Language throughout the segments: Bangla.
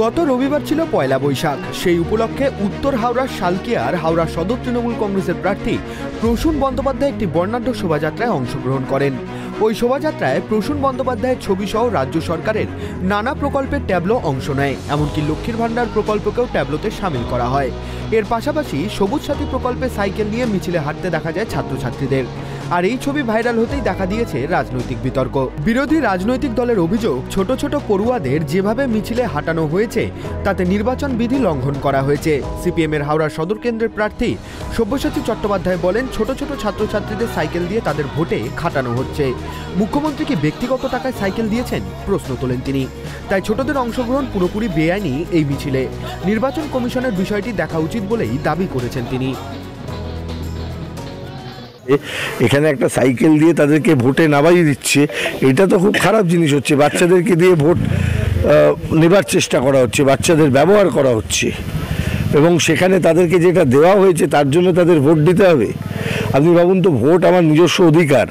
গত রবিবার ছিল পয়লা বৈশাখ। সেই উপলক্ষে উত্তর হাওড়ার শালকিয়ার হাওড়া সদর তৃণমূল কংগ্রেসের প্রার্থী প্রসূন বন্দ্যোপাধ্যায় একটি বর্ণাঢ্য শোভাযাত্রায় অংশগ্রহণ করেন। ওই শোভাযাত্রায় প্রসূন বন্দ্যোপাধ্যায়ের ছবিসহ রাজ্য সরকারের নানা প্রকল্পের ট্যাবলো অংশ নেয়। এমনকি লক্ষ্মীর ভাণ্ডার প্রকল্পকেও ট্যাবলোতে সামিল করা হয়। এর পাশাপাশি সবুজ সাথী প্রকল্পে সাইকেল নিয়ে মিছিলে হাঁটতে দেখা যায় ছাত্রছাত্রীদের। আর এই ছবি ভাইরাল হতেই দেখা দিয়েছে রাজনৈতিক বিতর্ক। বিরোধী রাজনৈতিক দলের অভিযোগ, ছোট ছোট পড়ুয়াদের যেভাবে মিছিলে হাঁটানো হয়েছে তাতে নির্বাচন বিধি লঙ্ঘন করা হয়েছে। সিপিএমের হাওড়া সদর কেন্দ্রের প্রার্থী সব্যসাচী চট্টোপাধ্যায় বলেন, ছোট ছোট ছাত্রছাত্রীদের সাইকেল দিয়ে তাদের ভোটে খাটানো হচ্ছে। মুখ্যমন্ত্রী কি ব্যক্তিগত টাকায় সাইকেল দিয়েছেন, প্রশ্ন তোলেন তিনি। তাই ছোটদের অংশগ্রহণ পুরোপুরি বেআইনি এই মিছিলে। নির্বাচন কমিশনের বিষয়টি দেখা উচিত বলেই দাবি করেছেন তিনি। এখানে একটা সাইকেল দিয়ে তাদেরকে ভোটে নামাই দিচ্ছে, এটা তো খুব খারাপ জিনিস হচ্ছে। বাচ্চাদেরকে দিয়ে ভোট নেবার চেষ্টা করা হচ্ছে, বাচ্চাদের ব্যবহার করা হচ্ছে, এবং সেখানে তাদেরকে যেটা দেওয়া হয়েছে তার জন্য তাদের ভোট দিতে হবে। আপনি ভাবুন তো, ভোট আমার নিজস্ব অধিকার।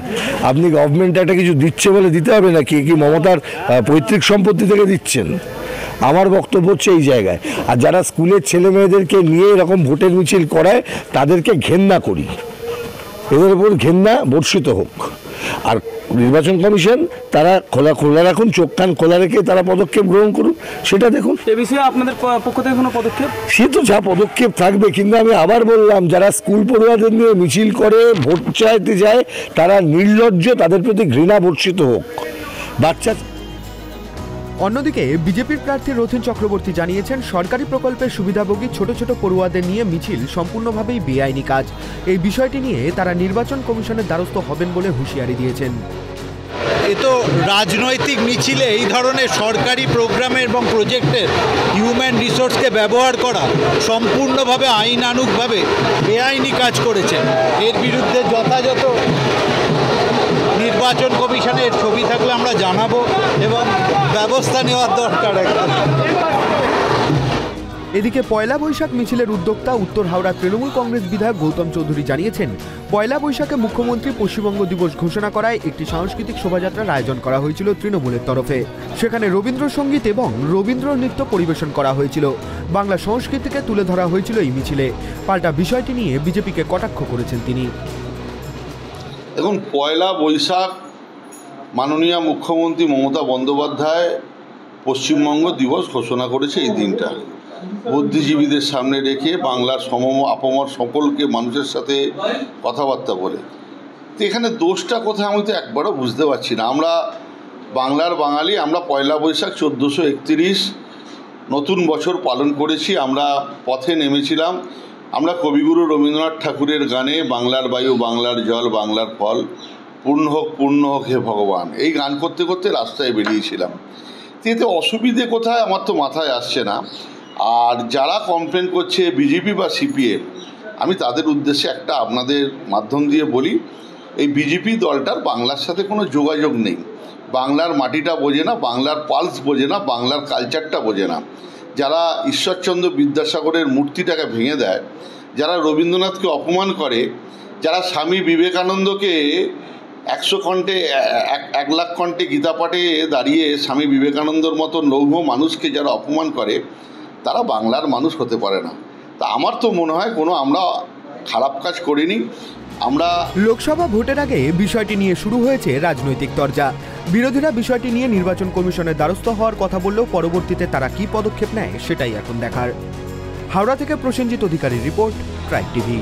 আপনি গভর্নমেন্ট একটা কিছু দিচ্ছে বলে দিতে হবে না, কি মমতার পৈতৃক সম্পত্তি থেকে দিচ্ছেন? আমার বক্তব্য হচ্ছে এই জায়গায়। আর যারা স্কুলের ছেলে মেয়েদেরকে নিয়ে এরকম ভোটের মিছিল করায় তাদেরকে ঘেন্না করি, এদের উপর ঘেন্না বর্ষিত হোক। আর নির্বাচন কমিশন তারা খোলা রাখুন, চোখ কান খোলা রেখে তারা পদক্ষেপ গ্রহণ করুন, সেটা দেখুন। এ বিষয়ে আপনাদের পক্ষ থেকে কোনো পদক্ষেপ? সে তো যা পদক্ষেপ থাকবে, কিন্তু আমি আবার বললাম, যারা স্কুল পড়ুয়াদের নিয়ে মিছিল করে ভোট চাইতে যায় তারা নির্লজ্জ, তাদের প্রতি ঘৃণা বর্ষিত হোক। বাচ্চা অন্যদিকে বিজেপির প্রার্থী রথীন চক্রবর্তী জানিয়েছেন, সরকারি প্রকল্পের সুবিধাভোগী ছোট ছোট পড়ুয়াদের নিয়ে মিছিল সম্পূর্ণভাবেই বেআইনি কাজ। এই বিষয়টি নিয়ে তারা নির্বাচন কমিশনের দ্বারস্থ হবেন বলে হুঁশিয়ারি দিয়েছেন। এ তো রাজনৈতিক মিছিলে এই ধরনের সরকারি প্রোগ্রামে এবং প্রজেক্টের হিউম্যান রিসোর্সকে ব্যবহার করা সম্পূর্ণভাবে আইনানুগভাবে বেআইনি কাজ করেছেন। এর বিরুদ্ধে যথাযথ নির্বাচন কমিশনের ছবি থাকলে আমরা জানাবো এবং ব্যবস্থা নেওয়ার দরকার। এদিকে পয়লা বৈশাখ মিছিলের উদ্যোক্তা উত্তর হাওড়া তৃণমূল কংগ্রেস বিধায়ক গৌতম চৌধুরী জানিয়েছেন, পয়লা বৈশাখে মুখ্যমন্ত্রী পশ্চিমবঙ্গ দিবস ঘোষণা করায় একটি সাংস্কৃতিক শোভাযাত্রার আয়োজন করা হয়েছিল তৃণমূলের তরফে। সেখানে রবীন্দ্রসঙ্গীত এবং রবীন্দ্র নৃত্য পরিবেশন করা হয়েছিল। বাংলা সংস্কৃতিকে তুলে ধরা হয়েছিল এই মিছিলে। পাল্টা বিষয়টি নিয়ে বিজেপিকে কটাক্ষ করেছেন তিনি। এখন পয়লা বৈশাখ মাননীয় মুখ্যমন্ত্রী মমতা বন্দ্যোপাধ্যায় পশ্চিমবঙ্গ দিবস ঘোষণা করেছে। এই দিনটা বুদ্ধিজীবীদের সামনে রেখে বাংলার আপামর সকলকে মানুষের সাথে কথাবার্তা বলে। তো এখানে দোষটা কোথায় আমি তো একবারও বুঝতে পারছি না। আমরা বাংলার বাঙালি, আমরা পয়লা বৈশাখ 1431 নতুন বছর পালন করেছি। আমরা পথে নেমেছিলাম। আমরা কবিগুরু রবীন্দ্রনাথ ঠাকুরের গানে বাংলার বায়ু, বাংলার জল, বাংলার ফল, পূর্ণ হোক হে ভগবান, এই গান করতে করতে রাস্তায় বেরিয়েছিলাম। এতে অসুবিধে কোথায় আমার তো মাথায় আসছে না। আর যারা কমপ্লেন করছে বিজেপি বা সিপিএম, আমি তাদের উদ্দেশ্যে একটা আপনাদের মাধ্যম দিয়ে বলি, এই বিজেপি দলটার বাংলার সাথে কোনো যোগাযোগ নেই। বাংলার মাটিটা বোঝে না, বাংলার পালস বোঝে না, বাংলার কালচারটা বোঝে না। যারা ঈশ্বরচন্দ্র বিদ্যাসাগরের মূর্তিটাকে ভেঙে দেয়, যারা রবীন্দ্রনাথকে অপমান করে, যারা স্বামী বিবেকানন্দকে 100 কণ্ঠে 1 লাখ কণ্ঠে গীতা পাঠে দাঁড়িয়ে স্বামী বিবেকানন্দর মতো লৌহ মানুষকে যারা অপমান করে, তারা বাংলার মানুষ হতে পারে না। তা আমার তো মনে হয় আমরা খারাপ কাজ করিনি। আমরা লোকসভা ভোটের আগে বিষয়টি নিয়ে শুরু হয়েছে রাজনৈতিক চর্চা। বিরোধীরা বিষয়টি নিয়ে নির্বাচন কমিশনের দ্বারস্থ হওয়ার কথা বললেও পরবর্তীতে তারা কি পদক্ষেপ নেয় সেটাই এখন দেখার। হাওড়া থেকে প্রসেনজিৎ অধিকারীর রিপোর্ট, ট্রাইব টিভি।